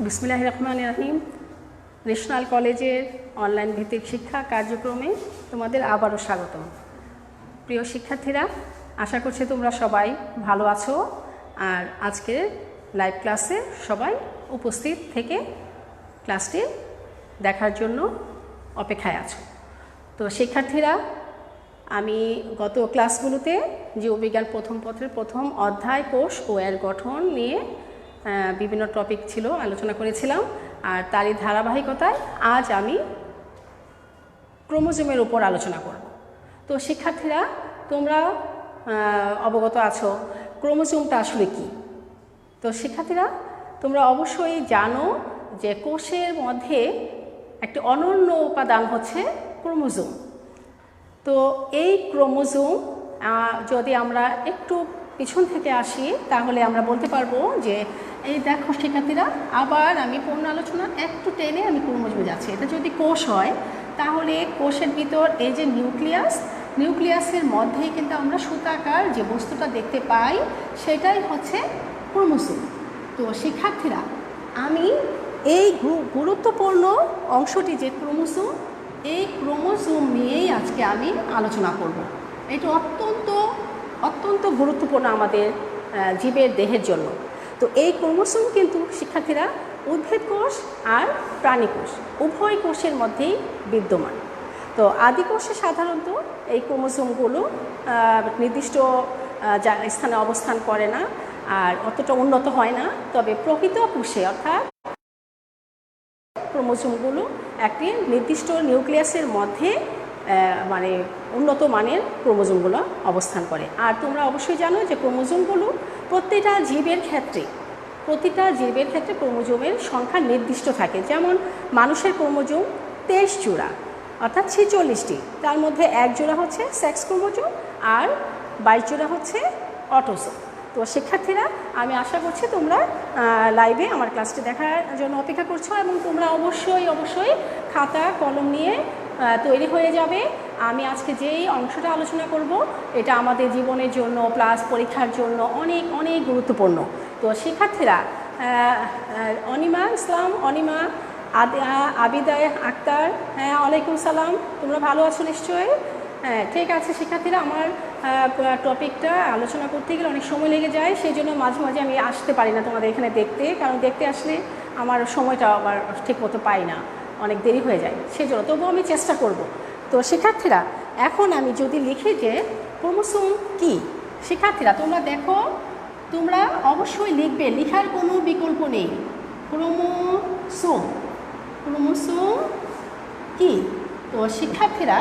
বিসমিল্লাহির রহমানির রহিম। ন্যাশনাল কলেজের অনলাইন ভিত্তিক শিক্ষা কার্যক্রমে তোমাদের আবারও স্বাগতম। প্রিয় শিক্ষার্থীরা, আশা করছি তোমরা সবাই ভালো আছো আর আজকের লাইভ ক্লাসে সবাই উপস্থিত থেকে ক্লাসটি দেখার জন্য অপেক্ষায় আছো। তো শিক্ষার্থীরা, আমি গত ক্লাসগুলোতে জীববিজ্ঞান প্রথম পত্রের প্রথম অধ্যায় কোষ ও এর গঠন নিয়ে বিভিন্ন টপিক ছিল আলোচনা করেছিলাম, আর তারই ধারাবাহিকতায় আজ আমি ক্রোমোজোমের উপর আলোচনা করব। তো শিক্ষার্থীরা, তোমরা অবগত আছো ক্রোমোজোমটা আসলে কি। তো শিক্ষার্থীরা, তোমরা অবশ্যই জানো যে কোষের মধ্যে একটি অনন্য উপাদান হচ্ছে ক্রোমোজোম। তো এই ক্রোমোজোম যদি আমরা একটু পিছন থেকে আসি তাহলে আমরা বলতে পারবো যে এই দেখো শিক্ষার্থীরা, আবার আমি পূর্ণ আলোচনা একটু টেনে আমি ক্রোমোজোমে যাচ্ছি। এটা যদি কোষ হয় তাহলে কোষের ভিতর এই যে নিউক্লিয়াসের মধ্যেই কিন্তু আমরা সুতাকার যে বস্তুটা দেখতে পাই সেটাই হচ্ছে ক্রোমোজোম। তো শিক্ষার্থীরা, আমি এই গুরুত্বপূর্ণ অংশটি যে ক্রোমোজোম, এই ক্রোমোজোম নিয়েই আজকে আমি আলোচনা করব। এটা অত্যন্ত গুরুত্বপূর্ণ আমাদের জীবের দেহের জন্য। তো এই ক্রোমোজোম কিন্তু শিক্ষার্থীরা উদ্ভিদ কোষ আর প্রাণী কোষ উভয় কোষের মধ্যেই বিদ্যমান। তো আদি কোষে সাধারণত এই ক্রোমোজোমগুলো নির্দিষ্ট স্থানে অবস্থান করে না আর অতটা উন্নত হয় না। তবে প্রকৃত কোষে অর্থাৎ ক্রোমোজোমগুলো একটি নির্দিষ্ট নিউক্লিয়াসের মধ্যে মানে উন্নত মানের ক্রোমোজোমগুলো অবস্থান করে। আর তোমরা অবশ্যই জানো যে ক্রোমোজোমগুলো প্রতিটা জীবের ক্ষেত্রে ক্রোমোজোমের সংখ্যা নির্দিষ্ট থাকে। যেমন মানুষের ক্রোমোজোম 23 জোড়া অর্থাৎ 46টি, তার মধ্যে 1 জোড়া হচ্ছে সেক্স ক্রোমোজোম আর 22 জোড়া হচ্ছে অটোসোম। তো শিক্ষার্থীরা, আমি আশা করছি তোমরা লাইভে আমার ক্লাসটি দেখার জন্য অপেক্ষা করছো এবং তোমরা অবশ্যই খাতা কলম নিয়ে তৈরি হয়ে যাবে। আমি আজকে যেই অংশটা আলোচনা করব এটা আমাদের জীবনের জন্য প্লাস পরীক্ষার জন্য অনেক গুরুত্বপূর্ণ। তো শিক্ষার্থীরা, অনিমা ইসলাম, অনিমা, আবিদা আক্তার, হ্যাঁ ওয়ালাইকুম সালাম, তোমরা ভালো আছো নিশ্চয়ই? হ্যাঁ ঠিক আছে শিক্ষার্থীরা, আমার টপিকটা আলোচনা করতে গেলে অনেক সময় লেগে যায়, সেই জন্য মাঝে মাঝে আমি আসতে পারি না তোমাদের এখানে দেখতে, কারণ দেখতে আসলে আমার সময়টা আবার ঠিক মতো পাই না, অনেক দেরি হয়ে যায়, সেই জন্য তবুও আমি চেষ্টা করব। তো শিক্ষার্থীরা, এখন আমি যদি লিখি যে ক্রোমোজোম কি, শিক্ষার্থীরা তোমরা দেখো, তোমরা অবশ্যই লিখবে, লেখার কোনো বিকল্প নেই। ক্রোমোজোম কি? তো শিক্ষার্থীরা,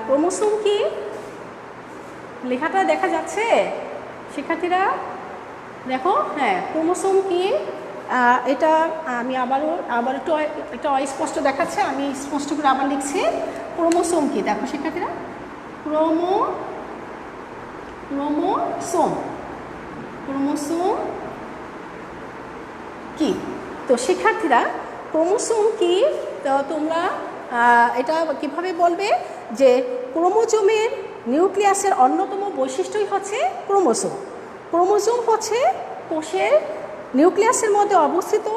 ক্রোমোজোম কি লেখাটা দেখা যাচ্ছে? শিক্ষার্থীরা দেখো, হ্যাঁ ক্রোমোজোম কি এটা আমি আবার একটু এটা অস্পষ্ট দেখাচ্ছে, আমি স্পষ্ট করে আবার লিখছি। ক্রোমোজোম কি দেখো শিক্ষার্থীরা, ক্রোমোজোম কি? তো শিক্ষার্থীরা, ক্রোমোজোম কি তো তোমরা এটা কিভাবে বলবে যে ক্রোমোজোমের নিউক্লিয়াসের অন্যতম বৈশিষ্ট্যই হচ্ছে ক্রোমোজোম হচ্ছে কোষের নিউক্লিয়াসের মধ্যে অবস্থিত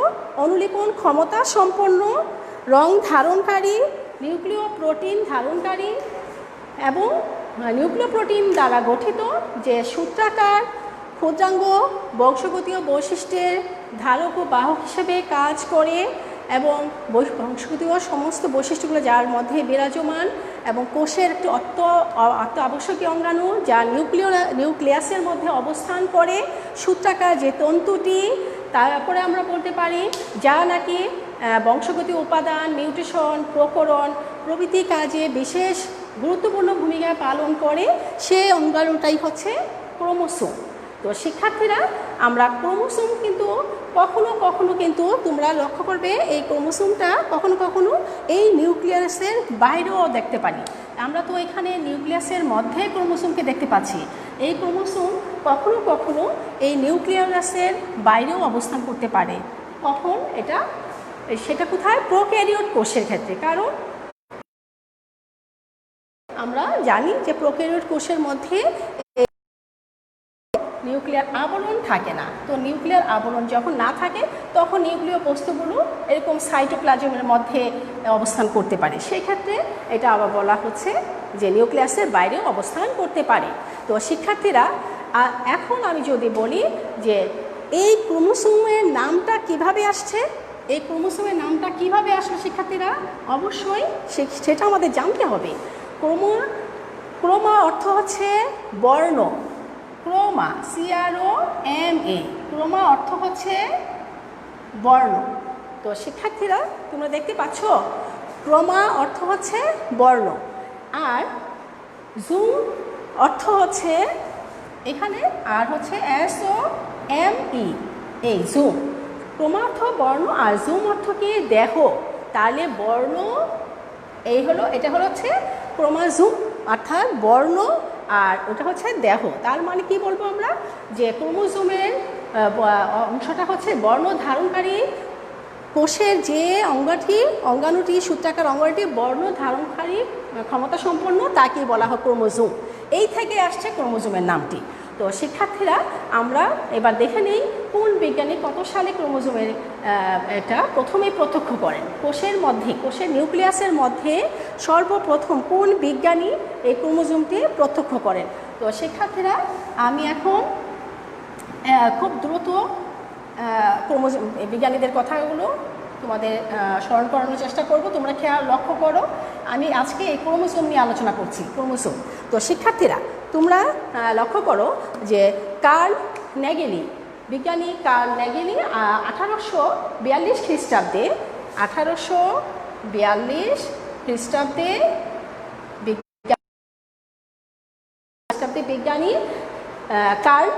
অনুলিপন ক্ষমতা সম্পন্ন রং ধারণকারী নিউক্লিয় প্রোটিন ধারণকারী এবং নিউক্লিয় প্রোটিন দ্বারা গঠিত যে সূত্রাকার ক্ষুদ্রাঙ্গ বংশগতীয় বৈশিষ্ট্যের ধারক ও বাহক হিসেবে কাজ করে এবং বংশগতীয় সমস্ত বৈশিষ্ট্যগুলো যার মধ্যে বিরাজমান এবং কোষের একটি আবশ্যকীয় অঙ্গাণু যা নিউক্লিয়াসের মধ্যে অবস্থান করে সূত্রাকার যে তন্তুটি, তারপরে আমরা বলতে পারি যা নাকি বংশগতীয় উপাদান, মিউটেশন, প্রকরণ প্রভৃতি কাজে বিশেষ গুরুত্বপূর্ণ ভূমিকা পালন করে, সেই অঙ্গাণুটাই হচ্ছে ক্রোমোজোম। তো শিক্ষার্থীরা, আমরা ক্রোমোজোম কিন্তু কখনো কিন্তু তোমরা লক্ষ্য করবে এই ক্রোমোজোমটা কখনো এই নিউক্লিয়াসের বাইরেও দেখতে পারি। আমরা তো এখানে নিউক্লিয়াসের মধ্যে ক্রোমোজোমকে দেখতে পাচ্ছি, এই ক্রোমোজোম কখনো এই নিউক্লিয়াসের বাইরেও অবস্থান করতে পারে। কখন? সেটা কোথায়? প্রোক্যারিওট কোষের ক্ষেত্রে। কারণ আমরা জানি যে প্রোক্যারিওট কোষের মধ্যে নিউক্লিয়ার আবরণ থাকে না। তো নিউক্লিয়ার আবরণ যখন না থাকে তখন নিউক্লিয় বস্তুগুলো এরকম সাইটোপ্লাজমের মধ্যে অবস্থান করতে পারে। সেই ক্ষেত্রে এটা আবার বলা হচ্ছে যে নিউক্লিয়াসের বাইরেও অবস্থান করতে পারে। তো শিক্ষার্থীরা এখন আমি যদি বলি যে এই ক্রোমোসোমের নামটা কিভাবে আসছে, এই ক্রোমোসোমের নামটা কিভাবে আসলো শিক্ষার্থীরা, অবশ্যই সেটা আমাদের জানতে হবে। ক্রোমা অর্থ হচ্ছে বর্ণ, ক্রোমা CROMA, ক্রোমা অর্থ হচ্ছে বর্ণ। তো শিক্ষার্থীরা তোমরা দেখতে পাচ্ছ ক্রোমা অর্থ হচ্ছে বর্ণ, আর জুম অর্থ হচ্ছে এখানে আর হচ্ছে SOME, এই জুম। ক্রোমা অর্থ বর্ণ আর জুম অর্থ কি দেহ, তাহলে বর্ণ এই হলো, এটা হলো হচ্ছে ক্রোমোজোম অর্থাৎ বর্ণ, আর ওটা হচ্ছে দেহ। তার মানে কি বলবো আমরা, যে ক্রোমোজোমের অংশটা হচ্ছে বর্ণ ধারণকারী কোষের যে অঙ্গাণুটি সূত্রাকার অঙ্গাণুটি বর্ণ ধারণকারী ক্ষমতা সম্পন্ন, তাকেই বলা হয় ক্রোমোজোম। এই থেকে আসছে ক্রোমোজোমের নামটি। তো শিক্ষার্থীরা আমরা এবার দেখে নেই কোন বিজ্ঞানী কত সালে ক্রোমোজোমের এটা প্রথমে প্রত্যক্ষ করেন। কোষের নিউক্লিয়াসের মধ্যে সর্বপ্রথম কোন বিজ্ঞানী এই ক্রোমোজোমটি প্রত্যক্ষ করেন। তো শিক্ষার্থীরা আমি এখন খুব দ্রুত ক্রোমোজোম বিজ্ঞানীদের কথাগুলো তোমাদের স্মরণ করানোর চেষ্টা করব। তোমরা খেয়াল লক্ষ্য করো, আমি আজকে এই ক্রোমোজোম নিয়ে আলোচনা করছি, ক্রোমোজোম। তো শিক্ষার্থীরা তোমরা লক্ষ্য করো যে বিজ্ঞানী কার্ল ন্যাগেলি 1842 খ্রিস্টাব্দে বিজ্ঞানী কার্ল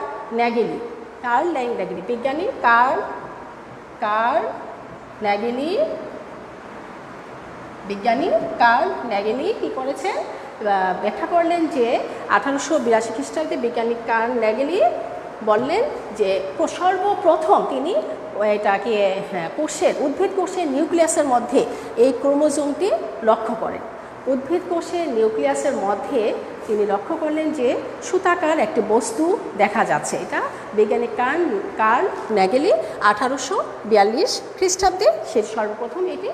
ন্যাগেলি কি করেছেন, ব্যাখ্যা করলেন যে 1882 খ্রিস্টাব্দে বিজ্ঞানী কার্ল ন্যাগেলি বললেন যে সর্বপ্রথম তিনি এটাকে উদ্ভিদ কোষের নিউক্লিয়াসের মধ্যে এই ক্রোমোজোমটি লক্ষ্য করেন। উদ্ভিদ কোষের নিউক্লিয়াসের মধ্যে তিনি লক্ষ্য করলেন যে সুতাকার একটি বস্তু দেখা যাচ্ছে। এটা বিজ্ঞানী কার্ল ন্যাগেলি 1842 খ্রিস্টাব্দে সে সর্বপ্রথম এটি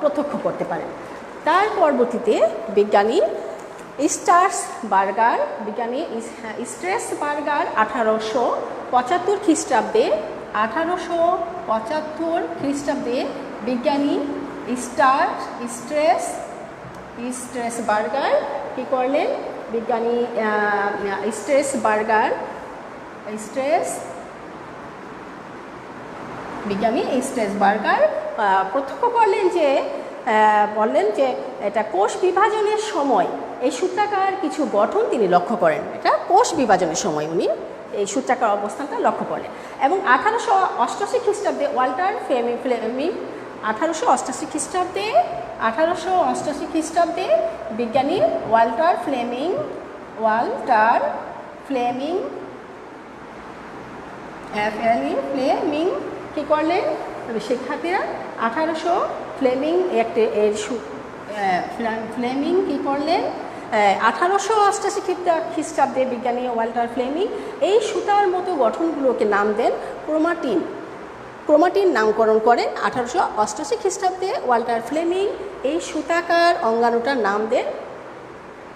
প্রত্যক্ষ করতে পারেন। তার পরবর্তীতে বিজ্ঞানী স্ট্রাসবার্গার 1875 খ্রিস্টাব্দে বিজ্ঞানী স্ট্রাসবার্গার কী করলেন, বিজ্ঞানী স্ট্রাসবার্গার প্রত্যক্ষ করলেন যে বললেন যে এটা কোষ বিভাজনের সময় এই সূত্রাকার কিছু গঠন তিনি লক্ষ্য করেন। এটা কোষ বিভাজনের সময় উনি এই সূত্রাকার অবস্থানটা লক্ষ্য করলেন। এবং 1888 খ্রিস্টাব্দে ওয়াল্টার ফ্লেমিং 1888 খ্রিস্টাব্দে বিজ্ঞানী ওয়াল্টার ফ্লেমিং কী করলেন, শিক্ষার্থীরা ফ্লেমিং কী করলেন, 1888 খ্রিস্টাব্দে বিজ্ঞানী ওয়াল্টার ফ্লেমিং এই সুতার মতো গঠনগুলোকে নাম দেন ক্রোমাটিন নামকরণ করেন। 1888 খ্রিস্টাব্দে ওয়াল্টার ফ্লেমিং এই সুতাকার অঙ্গাণুটার নাম দেন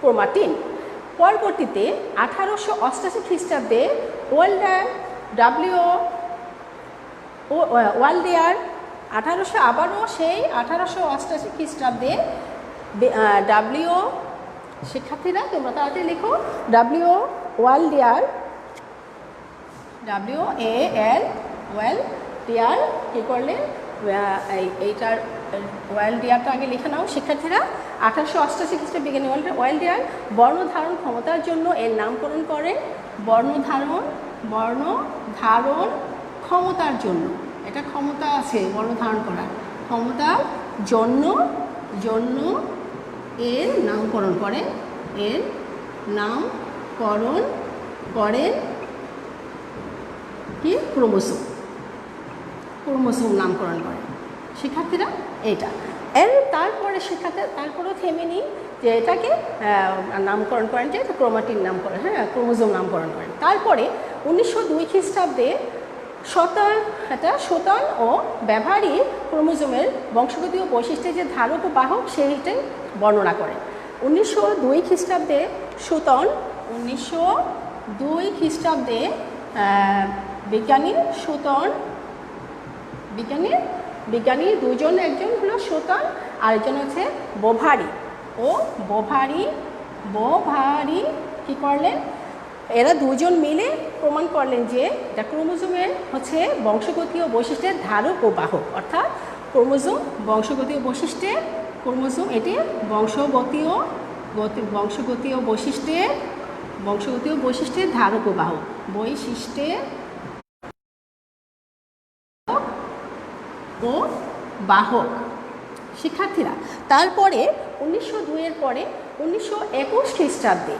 ক্রোমাটিন। পরবর্তীতে 1888 খ্রিস্টাব্দে ওয়ালডেয়ার 1888 খ্রিস্টাব্দে শিক্ষার্থীরা তোমরা তাড়াতাড়ি লিখো, ওয়ালডেয়ার কী করলেন, এইটার ওয়ালডেয়ারটা আগে লিখে নাও শিক্ষার্থীরা। 1888 খ্রিস্টাব্দে বিজ্ঞানী ওয়ালডেয়ার বর্ণ ধারণ ক্ষমতার জন্য এর নামকরণ করেন বর্ণ ধারণ ক্ষমতার জন্য, এটা ক্ষমতা আছে বর্ণ ধারণ করার ক্ষমতার জন্য এর নামকরণ করেন কি ক্রোমোসোম নামকরণ করেন শিক্ষার্থীরা। এইটা তারপরেও থেমে নিই যে এটাকে নামকরণ করেন যে ক্রোমাটিন নামকরণ, ক্রোমোজোম নামকরণ করেন। তারপরে 1902 খ্রিস্টাব্দে শোতন ও ব্যবহারিক ক্রোমোজোমের বংশগতীয় বৈশিষ্ট্যের যে ধারক ও বাহক সেইটাই বর্ণনা করে। 1902 খ্রিস্টাব্দে শোতন, 1902 খ্রিস্টাব্দে বিজ্ঞানী শোতন, বিজ্ঞানী দুজন, একজন হলো শোতন আর একজন হচ্ছে বোভারি কি করলেন, এরা দুজন মিলে প্রমাণ করলেন যে এটা ক্রোমোজোমের হচ্ছে বংশগতীয় বৈশিষ্ট্যের ধারক ও বাহক, অর্থাৎ ক্রোমোজোম বংশগতীয় বৈশিষ্ট্যের, ক্রোমোজোম এটি বংশগতীয় বৈশিষ্ট্যের ধারক ও বাহক, বৈশিষ্ট্যের ও বাহক। শিক্ষার্থীরা, তারপরে 1902 এর পরে 1921 খ্রিস্টাব্দে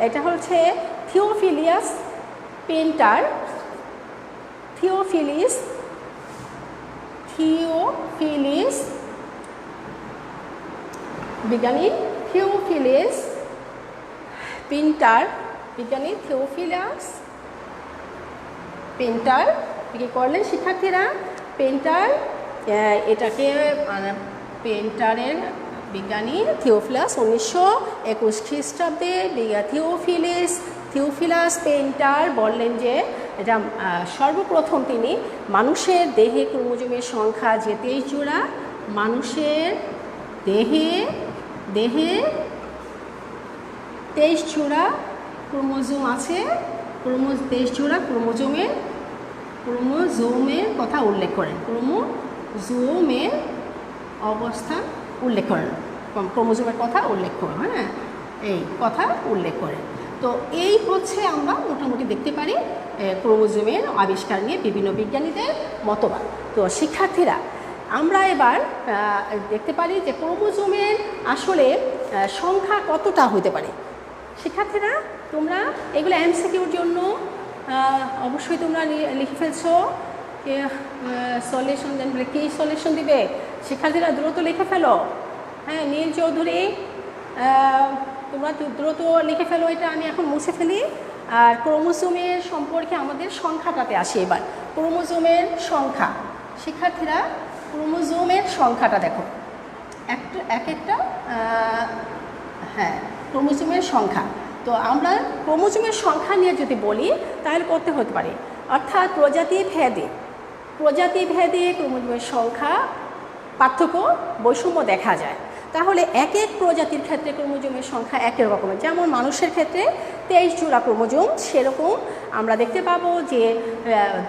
এটা হচ্ছে থিওফিলিস বিজ্ঞানী থিওফিলিস পেন্টার কি করলেন শিক্ষার্থীরা, এটাকে পেন্টারের বিজ্ঞানী থিওফিলাস 1921 খ্রিস্টাব্দে থিওফিলাস পেন্টার বললেন যে এটা সর্বপ্রথম তিনি মানুষের দেহে ক্রোমোজোমের সংখ্যা যে 23 জোড়া, মানুষের দেহে 23 জোড়া ক্রোমোজোম আছে, 23 জোড়া ক্রোমোজোমের কথা উল্লেখ করেন, ক্রোমোজোমের অবস্থান উল্লেখ করেন, ক্রোমোজোমের কথা উল্লেখ করেন, হ্যাঁ এই কথা উল্লেখ করেন। তো এই হচ্ছে আমরা মোটামুটি দেখতে পারি ক্রোমোজোমের আবিষ্কার নিয়ে বিভিন্ন বিজ্ঞানীদের মতবাদ। তো শিক্ষার্থীরা, আমরা এবার দেখতে পারি যে ক্রোমোজোমের আসলে সংখ্যা কতটা হতে পারে। শিক্ষার্থীরা, তোমরা এগুলো এমসিকিউর জন্য অবশ্যই তোমরা লিখে ফেলছো, সলিউশন দেন বলে কী সলিউশন দিবে শিক্ষার্থীরা, দ্রুত লিখে ফেলো। হ্যাঁ, নীল চৌধুরী, তোমরা দ্রুত লিখে ফেলো, এটা আমি এখন মুছে ফেলি। আর ক্রোমোজোমের সম্পর্কে আমাদের সংখ্যাটাতে আসি এবার। ক্রোমোজোমের সংখ্যা, শিক্ষার্থীরা ক্রোমোজোমের সংখ্যাটা দেখো এক একটা, হ্যাঁ ক্রোমোজোমের সংখ্যা। তো আমরা ক্রোমোজোমের সংখ্যা নিয়ে যদি বলি তাহলে করতে হতে পারে, অর্থাৎ প্রজাতি ভেদে ক্রোমোজোমের সংখ্যা পার্থক্য বৈষম্য দেখা যায়। তাহলে এক এক প্রজাতির ক্ষেত্রে ক্রোমোজোমের সংখ্যা এক এক রকমের, যেমন মানুষের ক্ষেত্রে 23 জোড়া ক্রোমোজোম, সেরকম আমরা দেখতে পাবো যে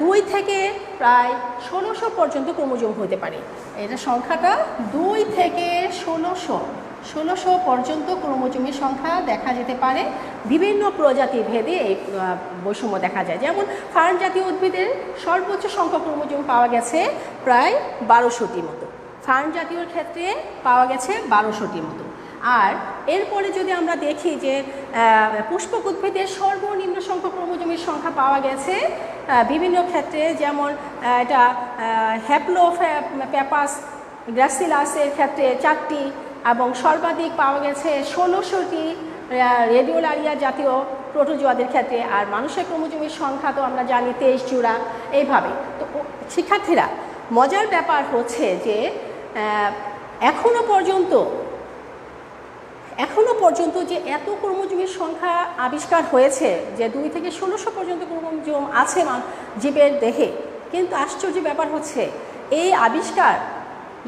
2 থেকে প্রায় 1600 পর্যন্ত ক্রোমোজোম হতে পারে। এটা সংখ্যাটা 2 থেকে 1600 পর্যন্ত ক্রোমোজোমের সংখ্যা দেখা যেতে পারে। বিভিন্ন প্রজাতি ভেদে এই বৈষম্য দেখা যায়। যেমন ফার্ন জাতীয় উদ্ভিদের সর্বোচ্চ সংখ্যক ক্রোমোজোম পাওয়া গেছে প্রায় 1200টি মতো, ফার্ন জাতীয় ক্ষেত্রে পাওয়া গেছে 1200টির মতো। আর এরপরে যদি আমরা দেখি যে পুষ্পক উদ্ভিদের সর্বনিম্ন সংখ্যক ক্রোমোজোমের সংখ্যা পাওয়া গেছে বিভিন্ন ক্ষেত্রে, যেমন এটা হ্যাপ্লোপ্যাপাস গ্রাসিলাসের ক্ষেত্রে 4টি, এবং সর্বাধিক পাওয়া গেছে 1600টি রেডিওলারিয়া জাতীয় প্রোটোজোয়াদের ক্ষেত্রে। আর মানুষের ক্রোমোজোমের সংখ্যা তো আমরা জানি 23 জোড়া। এইভাবে তো শিক্ষার্থীরা, মজার ব্যাপার হচ্ছে যে এখনো পর্যন্ত যে এত ক্রোমোজোমের সংখ্যা আবিষ্কার হয়েছে, যে 2 থেকে 1600 পর্যন্ত ক্রোমোজোম আছে জীবের দেহে, কিন্তু আশ্চর্য ব্যাপার হচ্ছে এই আবিষ্কার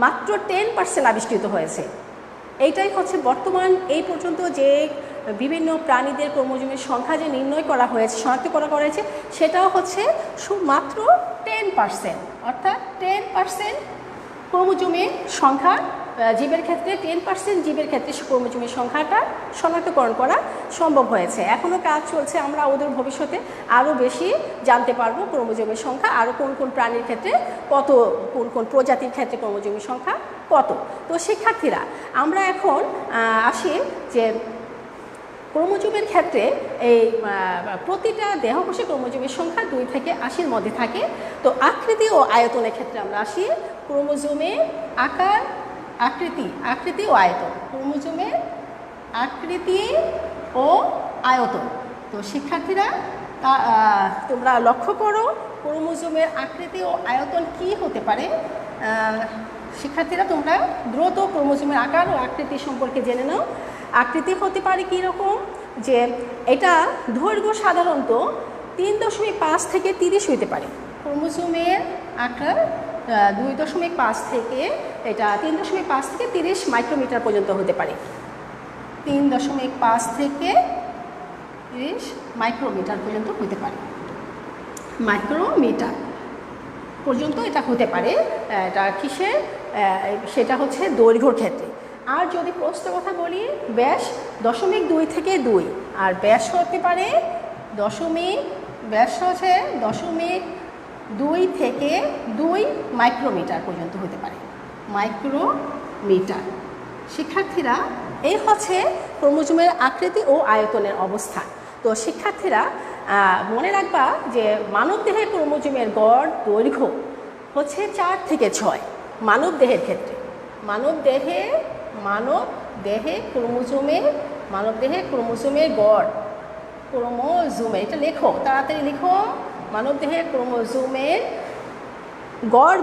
মাত্র 10% আবিষ্কৃত হয়েছে। এইটাই হচ্ছে বর্তমান এই পর্যন্ত যে বিভিন্ন প্রাণীদের ক্রোমোজোমের সংখ্যা যে নির্ণয় করা হয়েছে, শনাক্ত করা হয়েছে, সেটাও হচ্ছে মাত্র 10%, অর্থাৎ 10% ক্রোমোজোমের সংখ্যা জীবের ক্ষেত্রে, 10% জীবের ক্ষেত্রে ক্রোমোজোমের সংখ্যাটা শনাক্তকরণ করা সম্ভব হয়েছে। এখনও কাজ চলছে, আমরা ওদের ভবিষ্যতে আরও বেশি জানতে পারবো ক্রোমোজোমের সংখ্যা, আরও কোন কোন প্রাণীর ক্ষেত্রে কত, কোন প্রজাতির ক্ষেত্রে ক্রোমোজোমের সংখ্যা কত। তো শিক্ষার্থীরা, আমরা এখন আসি যে ক্রোমোজোমের ক্ষেত্রে এই প্রতিটা দেহকোষে ক্রোমোজোমের সংখ্যা 2 থেকে 80-র মধ্যে থাকে। তো আকৃতি ও আয়তনের ক্ষেত্রে আমরা আসি। ক্রোমোজোমের আকার, আকৃতি ও আয়তন। ক্রোমোজোমের আকৃতি ও আয়তন। তো শিক্ষার্থীরা তোমরা লক্ষ্য করো ক্রোমোজোমের আকৃতি ও আয়তন কি হতে পারে। শিক্ষার্থীরা তোমরা দ্রুত ক্রোমোজোমের আকার ও আকৃতি সম্পর্কে জেনে নাও। আকৃতি হতে পারে কীরকম, যে এটা দৈর্ঘ্য সাধারণত 3.5 থেকে 30 হতে পারে। ক্রোমোজোমের আকার 2.5 থেকে এটা 3.5 থেকে 30 মাইক্রোমিটার পর্যন্ত হতে পারে। 3.5 থেকে 30 মাইক্রোমিটার পর্যন্ত হতে পারে। মাইক্রোমিটার পর্যন্ত এটা হতে পারে। এটা কিসের, সেটা হচ্ছে দৈর্ঘ্যর ক্ষেত্রে। আর যদি প্রস্থ কথা বলি, ব্যাস 0.2 থেকে 2, আর ব্যাস হতে পারে ব্যাস হচ্ছে 0.2 থেকে 2 মাইক্রোমিটার পর্যন্ত হতে পারে। মাইক্রোমিটার। শিক্ষার্থীরা এই হচ্ছে ক্রোমোজোমের আকৃতি ও আয়তনের অবস্থা। তো শিক্ষার্থীরা মনে রাখবা যে মানবদেহের ক্রোমোজোমের গড় দৈর্ঘ্য হচ্ছে 4 থেকে 6। মানবদেহের ক্ষেত্রে মানবদেহে ক্রোমোজোমের গড়, ক্রোমোজোমের, এটা লেখো, তাড়াতাড়ি লেখো। মানবদেহের ক্রোমোজোমের গড়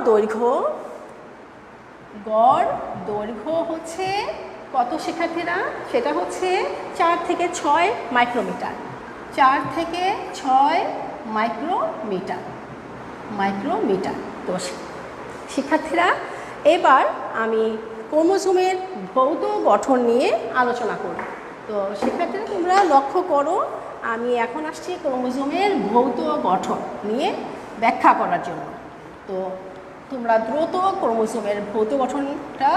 দৈর্ঘ্য হচ্ছে কত শিক্ষার্থীরা? সেটা হচ্ছে 4 থেকে 6 মাইক্রোমিটার। 4 থেকে 6 মাইক্রোমিটার। তো শিক্ষার্থীরা এবার আমি ক্রোমোজোমের ভৌত গঠন নিয়ে আলোচনা করব। তো শিক্ষার্থীরা তোমরা লক্ষ্য করো, আমি এখন আসছি ক্রোমোজোমের ভৌত গঠন নিয়ে ব্যাখ্যা করার জন্য। তো তোমরা দ্রুত ক্রোমোজোমের ভৌত গঠনটা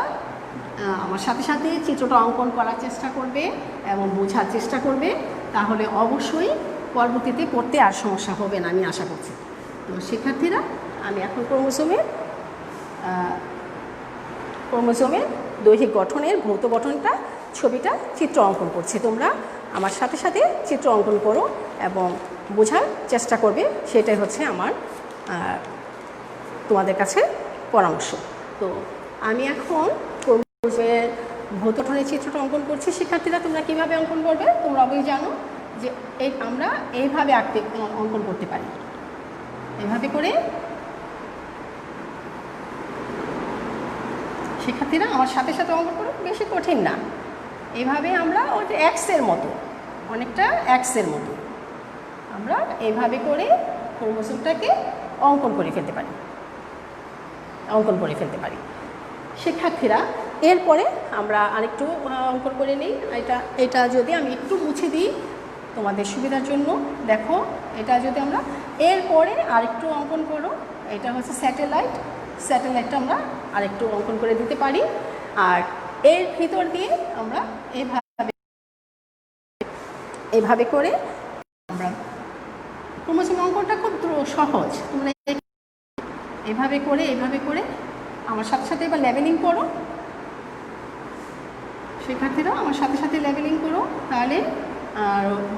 আমার সাথে সাথে চিত্রটা অঙ্কন করার চেষ্টা করবে এবং বোঝার চেষ্টা করবে, তাহলে অবশ্যই পরবর্তীতে পড়তে আর সমস্যা হবে না, আমি আশা করছি। তো শিক্ষার্থীরা আমি এখন ক্রোমোজোমের দৈহিক গঠনের ভৌত গঠনটা ছবিটা চিত্র অঙ্কন করছি। তোমরা আমার সাথে সাথে চিত্র অঙ্কন করো এবং বোঝার চেষ্টা করবে, সেটাই হচ্ছে আমার তোমাদের কাছে পরামর্শ। তো আমি এখন ক্রোমোজোমের ভৌত গঠনের চিত্রটা অঙ্কন করছি। শিক্ষার্থীরা তোমরা কীভাবে অঙ্কন করবে তোমরা অবশ্যই জানো যে আমরা এইভাবে অঙ্কন করতে পারি। এভাবে করে শিক্ষার্থীরা আমার সাথে সাথে অঙ্কন করো, বেশি কঠিন না। এভাবে আমরা ওটা এক্সের মতো, অনেকটা এক্সের মতো আমরা এভাবে করে ক্রোমোজোমটাকে অঙ্কন করে ফেলতে পারি। শিক্ষার্থীরা এরপরে আমরা আরেকটু অঙ্কন করে নিই। এটা যদি আমি একটু মুছে দিই তোমাদের সুবিধার জন্য, দেখো এটা যদি আমরা এরপরে আরেকটু অঙ্কন করো, এটা হচ্ছে স্যাটেলাইটটা আমরা আরেকটু অঙ্কন করে দিতে পারি। আর এর ভিতর দিয়ে আমরা এভাবে করে আমরা ক্রোমোজোম অঙ্কনটা খুব সহজ। তোমরা এভাবে করে আমার সাথে সাথে এবার লেবেলিং করো। শিক্ষার্থীরা আমার সাথে সাথে লেবেলিং করো, তাহলে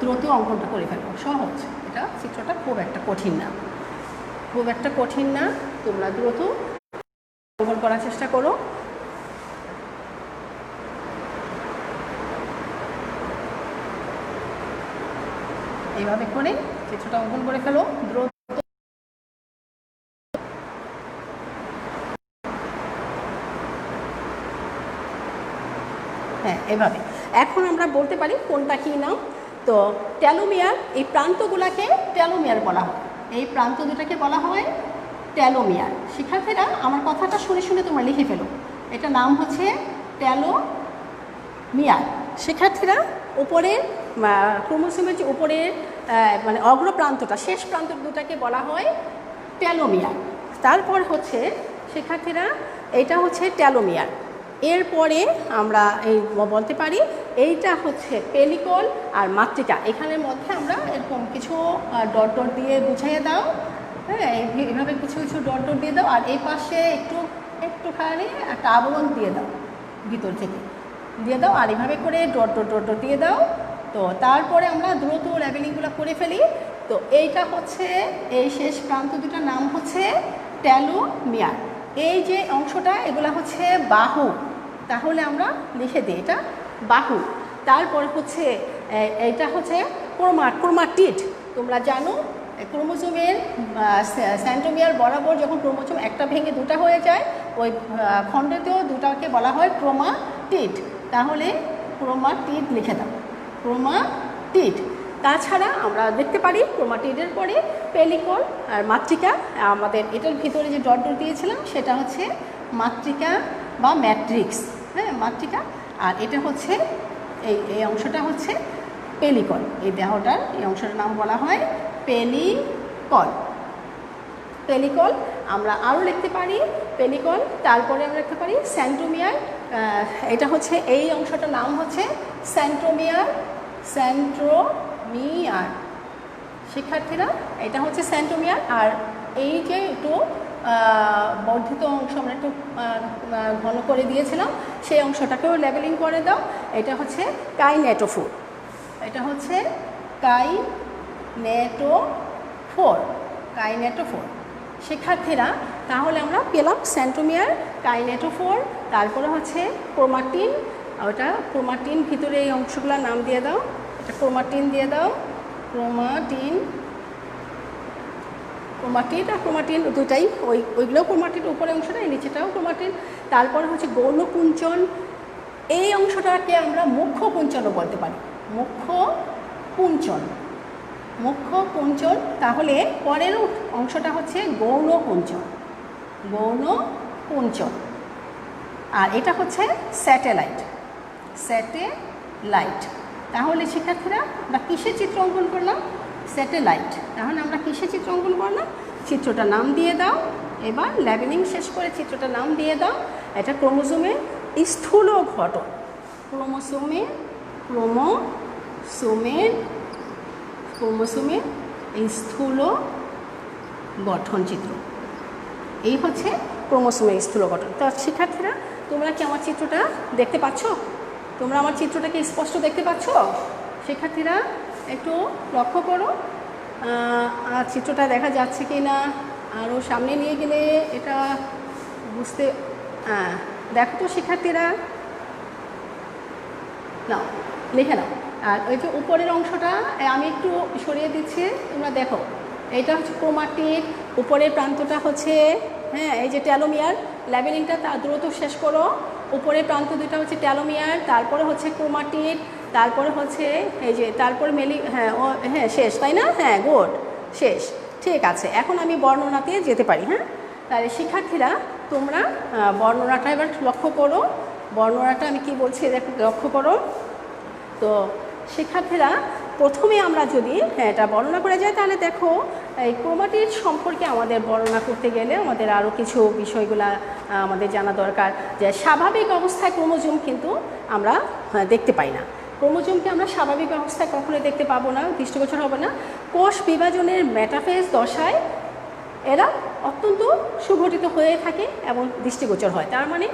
দ্রুত অঙ্কনটা করে ফেলবো। সহজ, এটা চিত্রটা খুব একটা কঠিন না। তোমরা দ্রুত অঙ্কন করার চেষ্টা করো। এইভাবে করে চিত্রটা অঙ্কন করে ফেলো দ্রুত। হ্যাঁ, এভাবে। এখন আমরা বলতে পারি কোনটা কী নাম। তো টেলোমিয়ার, এই প্রান্তগুলোকে টেলোমিয়ার বলা হয়। এই প্রান্ত দুটাকে বলা হয় টেলোমিয়ার। শিক্ষার্থীরা আমার কথাটা শুনে শুনে তোমরা লিখে ফেলো, এটা নাম হচ্ছে টেলোমিয়ার। শিক্ষার্থীরা উপরের ক্রোমোজোমের যে উপরের মানে অগ্রপ্রান্তটা, শেষ প্রান্ত দুটাকে বলা হয় টেলোমিয়ার। তারপর হচ্ছে শিক্ষার্থীরা এটা হচ্ছে টেলোমিয়ার। এরপরে আমরা এই বলতে পারি এইটা হচ্ছে পেলিকল আর মাতৃকা। এখানের মধ্যে আমরা এরকম কিছু ডট দিয়ে বুঝিয়ে দাও। হ্যাঁ, এইভাবে কিছু ডট দিয়ে দাও, আর এই পাশে একটুখানি একটা আবরণ দিয়ে দাও, ভিতর থেকে দিয়ে দাও, আর এইভাবে করে ডট দিয়ে দাও। তো তারপরে আমরা দ্রুত লেবেলিংগুলো করে ফেলি। তো এইটা হচ্ছে এই শেষ প্রান্ত দুটার নাম হচ্ছে টেলোমিয়ার। এই যে অংশটা এগুলা হচ্ছে বাহু, তাহলে আমরা লিখে দিই এটা বাহু। তারপর হচ্ছে এটা হচ্ছে ক্রোমাটিড। তোমরা জানো ক্রোমোজোমের সেন্ট্রোমিয়ার বরাবর যখন ক্রোমোজোম একটা ভেঙে দুটা হয়ে যায়, ওই খণ্ডতেও দুটাকে বলা হয় ক্রোমাটিড। তাহলে ক্রোমাটিড লিখে দাও, ক্রোমাটিড। তাছাড়া আমরা দেখতে পারি ক্রোমাটিডের পরে পেলিকল আর মাতৃকা। আমাদের এটার ভিতরে যে ডট ডট দিয়েছিলাম সেটা হচ্ছে মাতৃকা বা ম্যাট্রিক্স, হ্যাঁ মাতৃকা। আর এটা হচ্ছে এই অংশটা হচ্ছে পেলিকল। এই দেহটার এই অংশটার নাম বলা হয় পেলিকল। পেলিকল আমরা আরও লিখতে পারি পেলিকল। তারপরে আমরা লিখতে পারি সেন্ট্রোমিয়ার। এটা হচ্ছে এই অংশটার নাম হচ্ছে সেন্ট্রোমিয়ার। সেন্ট্রোমিয়ার শিক্ষার্থীরা, এটা হচ্ছে সেন্ট্রোমিয়ার। আর এই যে একটু বর্ধিত অংশ আমরা একটু ঘন করে দিয়েছিলাম, সেই অংশটাকেও লেবেলিং করে দাও। এটা হচ্ছে কাইনেটোফোর। এটা হচ্ছে কাইনেটোফোর। কাইনেটোফোর শিক্ষার্থীরা, তাহলে আমরা পেলাম সেন্ট্রোমিয়ার, কাইনেটোফোর, তারপরে হচ্ছে ক্রোমাটিন। ওটা ক্রোমাটিন, ভিতরে এই অংশগুলোর নাম দিয়ে দাও। এটা ক্রোমাটিন দিয়ে দাও, ক্রোমাটিন। ক্রোমাটিড আর ক্রোমাটিন দুটাই, ওইগুলোও ক্রোমাটিড, উপরে অংশটা, এই নিচেটাও ক্রোমাটিন। তারপরে হচ্ছে গৌণকুঞ্চন। এই অংশটাকে আমরা মুখ্য কুঞ্চনও বলতে পারি, মুখ্য কুঞ্চন। মুখ্য কুঞ্চন। তাহলে পরের অংশটা হচ্ছে গৌণ কুঞ্চন। গৌণ কুঞ্চন। আর এটা হচ্ছে স্যাটেলাইট। স্যাটেলাইট। তাহলে শিক্ষার্থীরা আমরা কিসের চিত্র অঙ্কন করলাম? স্যাটেলাইট। তাহলে আমরা কিসের চিত্র অঙ্কন করলাম? চিত্রটা নাম দিয়ে দাও। এবার লেবেলিং শেষ করে চিত্রটা নাম দিয়ে দাও। এটা ক্রোমোজোমের স্থূল গঠন। ক্রোমোজোমের স্থূল গঠন চিত্র। এই হচ্ছে ক্রোমোজোমের স্থূল গঠন। তো শিক্ষার্থীরা, তোমরা কি আমার চিত্রটা দেখতে পাচ্ছ? তোমরা আমার চিত্রটাকে স্পষ্ট দেখতে পাচ্ছ? শিক্ষার্থীরা একটু লক্ষ্য করো চিত্রটা দেখা যাচ্ছে কি না। আরও সামনে নিয়ে গেলে এটা বুঝতে, দেখো তো শিক্ষার্থীরা, নাও লিখে নাও। আর ওই যে উপরের অংশটা আমি একটু সরিয়ে দিচ্ছি, তোমরা দেখো। এটা হচ্ছে ক্রোমাটিড, উপরের প্রান্তটা হচ্ছে, হ্যাঁ এই যে টেলোমিয়ার। লেবেলিংটা তা দ্রুত শেষ করো। উপরের প্রান্ত দুটা হচ্ছে টেলোমিয়ার, তারপরে হচ্ছে ক্রোমাটিড, তারপরে হচ্ছে এই যে, তারপরে হ্যাঁ শেষ, তাই না? হ্যাঁ গুড, শেষ। ঠিক আছে, এখন আমি বর্ণনাতে যেতে পারি। হ্যাঁ, তাহলে শিক্ষার্থীরা তোমরা বর্ণনাটা এবার লক্ষ্য করো। বর্ণনাটা আমি কি বলছি লক্ষ্য করো। তো শিক্ষার্থীরা, প্রথমে আমরা যদি এটা বর্ণনা করে যাই, তাহলে দেখো এই ক্রোমাটিড সম্পর্কে আমাদের বর্ণনা করতে গেলে আমাদের আরও কিছু বিষয়গুলা আমাদের জানা দরকার। যে স্বাভাবিক অবস্থায় ক্রোমোজোম কিন্তু আমরা দেখতে পাই না। ক্রোমোজোমকে আমরা স্বাভাবিক অবস্থায় কখনোই দেখতে পাবো না, দৃষ্টিগোচর হবে না। কোষ বিভাজনের মেটাফেজ দশায় এরা অত্যন্ত সুগঠিত হয়ে থাকে এবং দৃষ্টিগোচর হয়। তার মানে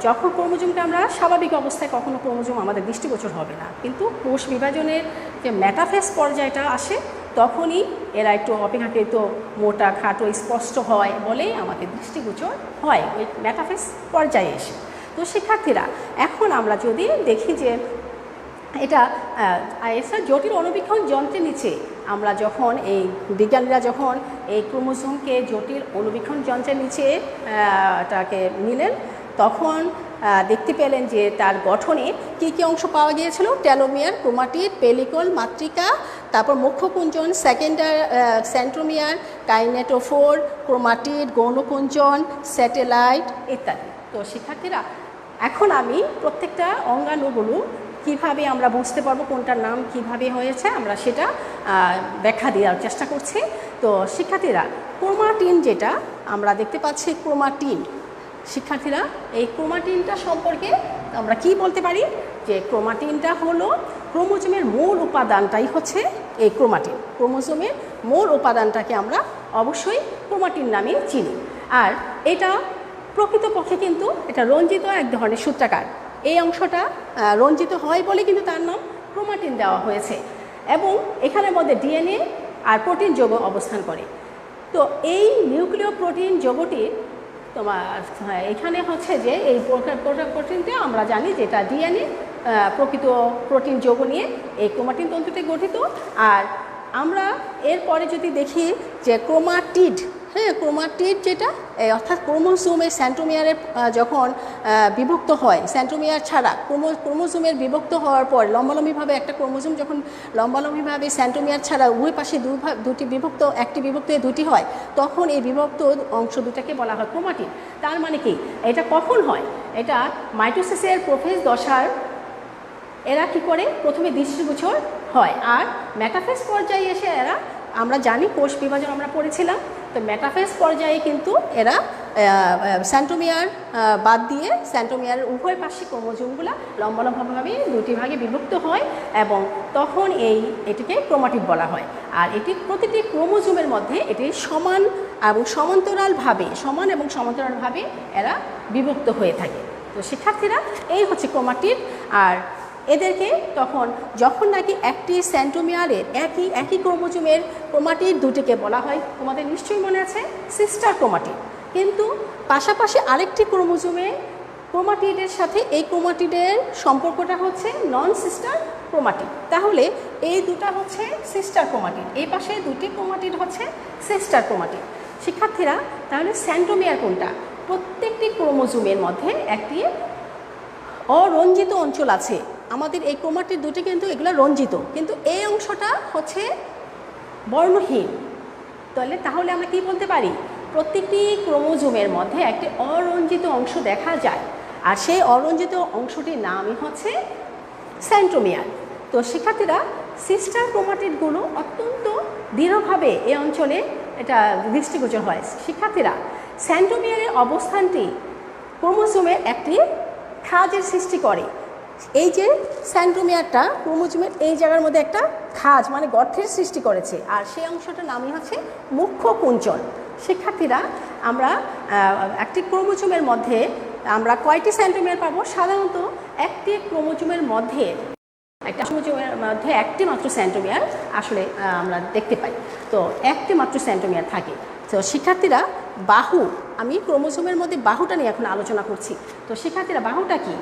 যখন ক্রোমোজোমকে আমরা স্বাভাবিক অবস্থায় কখনো ক্রোমোজোম আমাদের দৃষ্টিগোচর হবে না, কিন্তু কোষ বিভাজনের যে মেটাফেজ পর্যায়টা আসে তখনই এরা একটু অপেক্ষাকৃত মোটা খাটো স্পষ্ট হয় বলেই আমাদের দৃষ্টিগোচর হয় ওই মেটাফেজ পর্যায়ে এসে। তো শিক্ষার্থীরা, এখন আমরা যদি দেখি যে এটা এছাড়া জটিল অণুবীক্ষণ যন্ত্রের নিচে আমরা যখন এই বিজ্ঞানীরা যখন এই ক্রোমোজোমকে জটিল অণুবীক্ষণ যন্ত্রের নিচে তাকে নিলেন, তখন দেখতে পেলেন যে তার গঠনে কী কী অংশ পাওয়া গিয়েছিল। টেলোমিয়ার, ক্রোমাটিড, পেলিকল, মাতৃকা, তারপর মুখ্য কুঞ্চন, সেন্ট্রোমিয়ার, কাইনেটোফোর, ক্রোমাটিড, গৌণকুঞ্চন, স্যাটেলাইট ইত্যাদি। তো শিক্ষার্থীরা, এখন আমি প্রত্যেকটা অঙ্গাণুগুলো কীভাবে আমরা বুঝতে পারবো কোনটার নাম কিভাবে হয়েছে আমরা সেটা ব্যাখ্যা দেওয়ার চেষ্টা করছি। তো শিক্ষার্থীরা, ক্রোমাটিন যেটা আমরা দেখতে পাচ্ছি, ক্রোমাটিন, শিক্ষার্থীরা এই ক্রোমাটিনটা সম্পর্কে আমরা কি বলতে পারি? যে ক্রোমাটিনটা হলো ক্রোমোজোমের মূল উপাদানটাই হচ্ছে এই ক্রোমাটিন। ক্রোমোজোমের মূল উপাদানটাকে আমরা অবশ্যই ক্রোমাটিন নামে চিনি। আর এটা প্রকৃতপক্ষে কিন্তু এটা রঞ্জিত এক ধরনের সূত্রাকার। এই অংশটা রঞ্জিত হয় বলে কিন্তু তার নাম ক্রোমাটিন দেওয়া হয়েছে। এবং এখানের মধ্যে ডিএনএ আর প্রোটিন যৌগ অবস্থান করে। তো এই নিউক্লিয় প্রোটিন যৌগটি, তো তোমার এখানে হচ্ছে যে এই প্রোটিনটা আমরা জানি যে এটা ডিএনএ প্রকৃত প্রোটিন যৌগ নিয়ে এই ক্রোমাটিন তন্তুটি গঠিত। আর আমরা এরপরে যদি দেখি যে ক্রোমাটিড, হ্যাঁ, ক্রোমাটিড যেটা অর্থাৎ ক্রোমোজোমের সেন্ট্রোমিয়ারে যখন বিভক্ত হয়, সেন্ট্রোমিয়ার ছাড়া ক্রোমোজোমের বিভক্ত হওয়ার পর লম্বালম্বিভাবে একটা ক্রোমোজোম যখন লম্বালম্বিভাবে সেন্ট্রোমিয়ার ছাড়া উভয় পাশে দুটি বিভক্ত, একটি বিভক্ত দুটি হয়, তখন এই বিভক্ত অংশ দুটাকে বলা হয় ক্রোমাটিড। তার মানে কি এটা কখন হয়? এটা মাইটোসিসের প্রোফেজ দশার এরা কি করে প্রথমে দৃষ্টিগোচর হয়, আর মেটাফেজ পর্যায়ে এসে এরা, আমরা জানি কোষ বিভাজন আমরা পড়েছিলাম, তো মেটাফেজ পর্যায়ে কিন্তু এরা সেন্ট্রোমিয়ার বাদ দিয়ে সেন্ট্রোমিয়ারের উভয় পাশে ক্রোমোজোমগুলো লম্বালম্বভাবে দুটি ভাগে বিভক্ত হয় এবং তখন এটিকে ক্রোমাটিড বলা হয়। আর এটি প্রতিটি ক্রোমোজোমের মধ্যে এটি সমান এবং সমান্তরালভাবে এরা বিভক্ত হয়ে থাকে। তো শিক্ষার্থীরা, এই হচ্ছে ক্রোমাটিড। আর এদেরকে যখন নাকি একটি সেন্ট্রোমিয়ারের একই ক্রোমোজোমের ক্রোমাটিড দুটিকে বলা হয়, তোমাদের নিশ্চয়ই মনে আছে, সিস্টার ক্রোমাটিড। কিন্তু পাশাপাশি আরেকটি ক্রোমাটিডের সাথে এই ক্রোমাটিডের সম্পর্কটা হচ্ছে নন সিস্টার ক্রোমাটিড। তাহলে এই দুটা হচ্ছে সিস্টার ক্রোমাটিড, এই পাশে দুটি ক্রোমাটিড হচ্ছে সিস্টার ক্রোমাটিড। শিক্ষার্থীরা, তাহলে সেন্ট্রোমিয়ার কোনটা? প্রত্যেকটি ক্রোমোজোমের মধ্যে একটি অরঞ্জিত অঞ্চল আছে। আমাদের এই ক্রোমাটিড দুটি কিন্তু এগুলো রঞ্জিত, কিন্তু এই অংশটা হচ্ছে বর্ণহীন। তাহলে আমরা কি বলতে পারি? প্রত্যেকটি ক্রোমোজোমের মধ্যে একটি অরঞ্জিত অংশ দেখা যায়, আর সেই অরঞ্জিত অংশটির নামই হচ্ছে সেন্ট্রোমিয়ার। তো শিক্ষার্থীরা, সিস্টার ক্রোমাটিডগুলো অত্যন্ত দৃঢ়ভাবে এই অঞ্চলে এটা দৃষ্টিগোচর হয়। শিক্ষার্থীরা, সেন্ট্রোমিয়ারের অবস্থানটি ক্রোমোজোমের একটি খাঁজের সৃষ্টি করে। এই যে সেন্ট্রোমিয়ারটা ক্রোমোজোমের এই জায়গার মধ্যে একটা খাঁজ মানে গর্তের সৃষ্টি করেছে, আর সেই অংশটার নামই হচ্ছে মুখ্য কুঞ্চন। শিক্ষার্থীরা, আমরা একটি ক্রোমোজোমের মধ্যে আমরা কয়টি সেন্ট্রোমিয়ার পাবো? সাধারণত একটি ক্রোমোজোমের মধ্যে একটি মাত্র সেন্ট্রোমিয়ার আসলে আমরা দেখতে পাই। তো একটি মাত্র সেন্ট্রোমিয়ার থাকে। তো শিক্ষার্থীরা, বাহু, আমি ক্রোমোজোমের মধ্যে বাহুটা নিয়ে এখন আলোচনা করছি। তো শিক্ষার্থীরা, বাহুটা কি?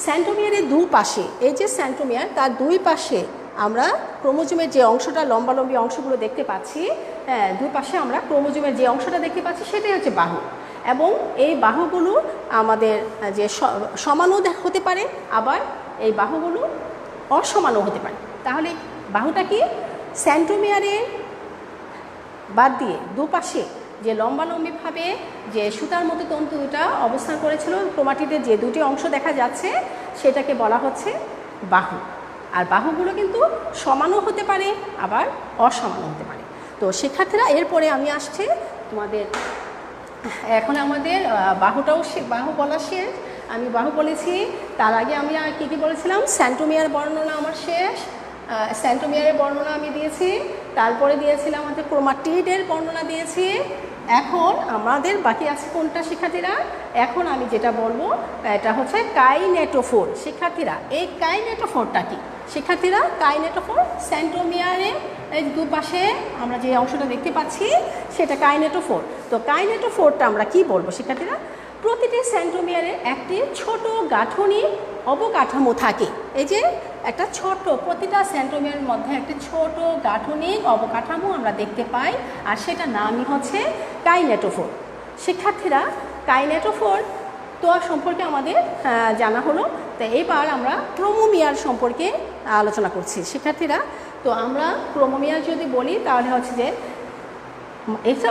সেন্ট্রোমিয়ারের দুপাশে, এই যে সেন্ট্রোমিয়ার তার দুই পাশে আমরা ক্রোমোজোমের যে অংশটা লম্বালম্বি অংশগুলো দেখতে পাচ্ছি, দুই পাশে আমরা ক্রোমোজোমের যে অংশটা দেখতে পাচ্ছি সেটাই হচ্ছে বাহু। এবং এই বাহুগুলো আমাদের যে সমানও হতে পারে, আবার এই বাহুগুলো অসমানও হতে পারে। তাহলে বাহুটা কি? সেন্ট্রোমিয়ারে বাদ দিয়ে দুপাশে যে লম্বালম্বিভাবে যে সুতার মতো তন্তু দুটা অবস্থান করেছিল, ক্রোমাটিডের যে দুটি অংশ দেখা যাচ্ছে সেটাকে বলা হচ্ছে বাহু। আর বাহুগুলো কিন্তু সমানও হতে পারে, আবার অসমানও হতে পারে। তো শিক্ষার্থীরা, এরপরে আমি আসছি তোমাদের, এখন আমাদের বাহু বলা শেষ। আমি বাহু বলেছি, তার আগে আমি আর কী বলেছিলাম? সেন্ট্রোমিয়ার বর্ণনা আমার শেষ। সেন্ট্রোমিয়ারের বর্ণনা আমি দিয়েছি, তারপরে দিয়েছিলাম আমাদের ক্রোমাটিডের বর্ণনা দিয়েছি। এখন আমাদের বাকি আছে কোনটা শিক্ষার্থীরা? এখন আমি যেটা বলবো এটা হচ্ছে কাইনেটোফোর। শিক্ষার্থীরা, এই কাইনেটোফোরটা কি? শিক্ষার্থীরা, কাইনেটোফোর সেন্ট্রোমিয়ারের দুপাশে আমরা যে অংশটা দেখতে পাচ্ছি সেটা কাইনেটোফোর। তো কাইনেটোফোরটা আমরা কি বলবো শিক্ষার্থীরা? প্রতিটি সেন্ট্রোমিয়ারের একটি ছোট গাঠনিক অবকাঠামো থাকে। এই যে একটা প্রতিটা সেন্ট্রোমিয়ারের মধ্যে একটি ছোট গাঠনিক অবকাঠামো আমরা দেখতে পাই, আর সেটা নামই হচ্ছে কাইনেটোফোর। শিক্ষার্থীরা, কাইনেটোফোর তো সম্পর্কে আমাদের জানা হলো। তো এবার আমরা ক্রোমোমিয়ার সম্পর্কে আলোচনা করছি শিক্ষার্থীরা। তো আমরা ক্রোমোমিয়ার যদি বলি তাহলে হচ্ছে যে এটা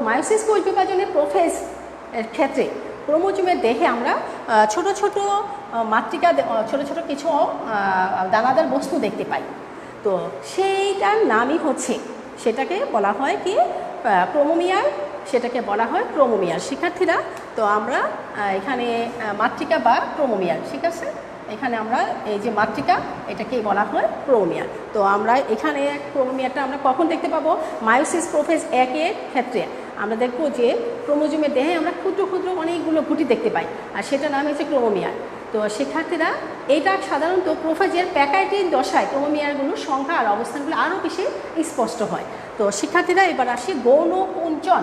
মায়োসিস কোষ বিভাজনের প্রোফেজ এর ক্ষেত্রে ক্রোমোজোমের দেহে আমরা ছোট ছোট মাতৃকা, ছোট ছোট কিছু দানাদার বস্তু দেখতে পাই। তো সেইটার নামই হচ্ছে, সেটাকে বলা হয় কি? ক্রোমোমিয়ার, সেটাকে বলা হয় ক্রোমোমিয়ার। শিক্ষার্থীরা, তো আমরা এখানে মাতৃকা বা ক্রোমোমিয়ার, ঠিক আছে, এখানে আমরা এই যে মাতৃকা, এটাকেই বলা হয় ক্রোমোমিয়ার। তো আমরা এখানে ক্রোমোমিয়ারটা আমরা কখন দেখতে পাবো? মায়োসিস প্রোফেজ 1 এর ক্ষেত্রে আমরা দেখবো যে ক্রোমোজোমের দেহে আমরা ক্ষুদ্র ক্ষুদ্র অনেকগুলো গুটি দেখতে পাই, আর সেটা নাম হচ্ছে ক্রোমোমিয়ার। তো শিক্ষার্থীরা, এটা সাধারণত প্রোফেজের প্যাকাইটিন দশায় ক্রোমোমিয়ারগুলোর সংখ্যা আর অবস্থানগুলো আরও বেশি স্পষ্ট হয়। তো শিক্ষার্থীরা, এবার আসি গৌণ কুঞ্চন।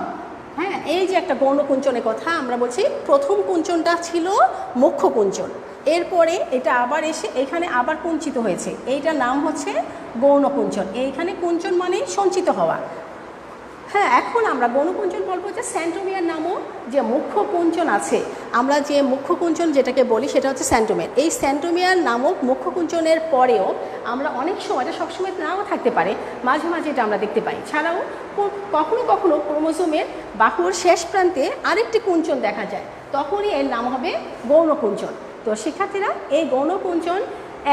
হ্যাঁ, এই যে একটা গৌণ কুঞ্চনের কথা আমরা বলছি, প্রথম কুঞ্চনটা ছিল মুখ্য কুঞ্চন, এরপরে এটা আবার এসে এখানে আবার কুঞ্চিত হয়েছে, এইটার নাম হচ্ছে গৌণ কুঞ্চন। এইখানে কুঞ্চন মানে সঞ্চিত হওয়া। হ্যাঁ, এখন আমরা গৌণকুঞ্চন বলবো যে সেন্ট্রোমিয়ার নামক যে মুখ্য কুঞ্চন আছে, আমরা যে মুখ্য কুঞ্চন যেটাকে বলি সেটা হচ্ছে সেন্ট্রোমিয়ার। এই সেন্ট্রোমিয়ার নামক মুখ্য কুঞ্চনের পরেও আমরা অনেক সময়, এটা সবসময় নাও থাকতে পারে, মাঝে মাঝে এটা আমরা দেখতে পাই। ছাড়াও কখনো কখনো ক্রোমোজোমের বাহুর শেষ প্রান্তে আরেকটি কুঞ্চন দেখা যায়, তখনই এর নাম হবে গৌণকুঞ্চন। তো শিক্ষার্থীরা, এই গৌণকুঞ্চন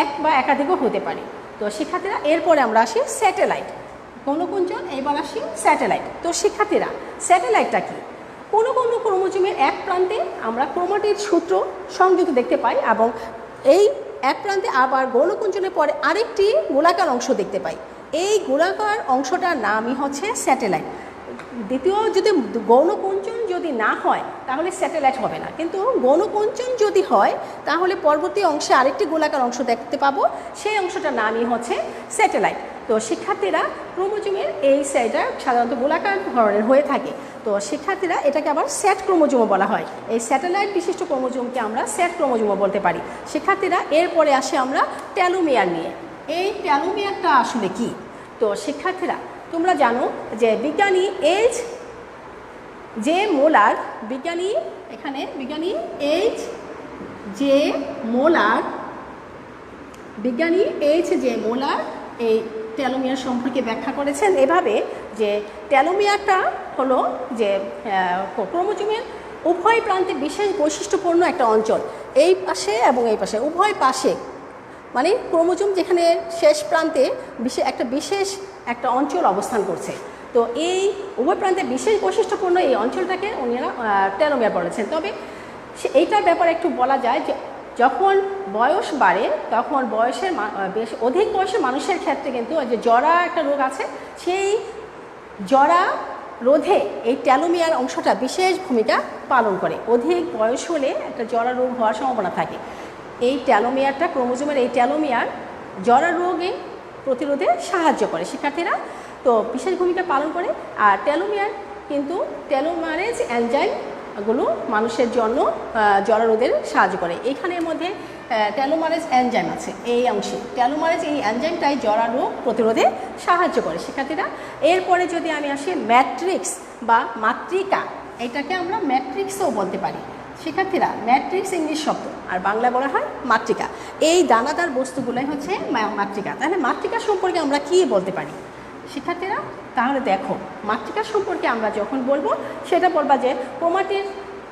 এক বা একাধিকও হতে পারে। তো শিক্ষার্থীরা, এরপরে আমরা আসি স্যাটেলাইট। গৌণকুঞ্চন, এবার আসি স্যাটেলাইট। তো শিক্ষার্থীরা, স্যাটেলাইটটা কি? কোনো কোনো ক্রোমোজোমের এক প্রান্তে আমরা ক্রোমাটিড সূত্র সংযুক্ত দেখতে পাই এবং এই এক প্রান্তে আবার গৌণকুঞ্চনের পরে আরেকটি গোলাকার অংশ দেখতে পাই। এই গোলাকার অংশটার নামই হচ্ছে স্যাটেলাইট। দ্বিতীয় যদি গৌণকুঞ্চন যদি না হয় তাহলে স্যাটেলাইট হবে না, কিন্তু গৌণকুঞ্চন যদি হয় তাহলে পরবর্তী অংশে আরেকটি গোলাকার অংশ দেখতে পাবো, সেই অংশটার নামই হচ্ছে স্যাটেলাইট। তো শিক্ষার্থীরা, ক্রোমোজোমের এই সাইডটা সাধারণত গোলাকার ধরনের হয়ে থাকে। তো শিক্ষার্থীরা, এটাকে আবার স্যাট ক্রোমোজোমও বলা হয়। এই স্যাটেলাইট বিশিষ্ট ক্রোমোজোমকে আমরা স্যাট ক্রোমোজোমও বলতে পারি। শিক্ষার্থীরা, এরপরে আসে আমরা টেলোমিয়ার নিয়ে। এই টেলোমিয়ারটা আসলে কি? তো শিক্ষার্থীরা, তোমরা জানো যে বিজ্ঞানী এইচ জে মোলার, বিজ্ঞানী এইচ জে মোলার এই টেলোমিয়ার সম্পর্কে ব্যাখ্যা করেছেন এভাবে যে টেলোমিয়ারটা হলো যে ক্রোমোজোমের উভয় প্রান্তে বিশেষ বৈশিষ্ট্যপূর্ণ একটা অঞ্চল, এই পাশে এবং এই পাশে, উভয় পাশে, মানে ক্রোমোজোম যেখানে শেষ প্রান্তে একটা বিশেষ একটা অঞ্চল অবস্থান করছে। তো এই উভয় প্রান্তে বিশেষ বৈশিষ্ট্যপূর্ণ এই অঞ্চলটাকে উনিরা টেলোমিয়ার বলেছেন। তবে এইটার ব্যাপারে একটু বলা যায় যে যখন বয়স বাড়ে তখন অধিক বয়সের মানুষের ক্ষেত্রে কিন্তু যে জরা একটা রোগ আছে, সেই জরা রোধে এই টেলোমিয়ার অংশটা বিশেষ ভূমিকা পালন করে। অধিক বয়স হলে একটা জরা রোগ হওয়ার সম্ভাবনা থাকে। এই টেলোমিয়ারটা, ক্রোমোজোমের এই টেলোমিয়ার জরা রোগে প্রতিরোধে সাহায্য করে শিক্ষার্থীরা, তো বিশেষ ভূমিকা পালন করে। আর টেলোমিয়ার কিন্তু টেলোমারেজ এনজাইমগুলো মানুষের জন্য জরা রোধের সাহায্য করে। এইখানের মধ্যে টেলোমারেজ এনজাইম আছে, এই অংশে টেলোমারেজ এই এনজাইমটাই জরা রোগ প্রতিরোধে সাহায্য করে শিক্ষার্থীরা। এরপরে যদি আমি আসি ম্যাট্রিক্স বা মাতৃকা, এটাকে আমরা ম্যাট্রিক্সও বলতে পারি শিক্ষার্থীরা। ম্যাট্রিক্স ইংলিশ শব্দ, আর বাংলা বলা হয় মাতৃকা। এই দানাদার বস্তুগুলোই হচ্ছে মাতৃকা। তাহলে মাতৃকা সম্পর্কে আমরা কি বলতে পারি শিক্ষার্থীরা? তাহলে দেখো, মাতৃকা সম্পর্কে আমরা যখন বলবো সেটা বলবা যে ক্রোমাটিড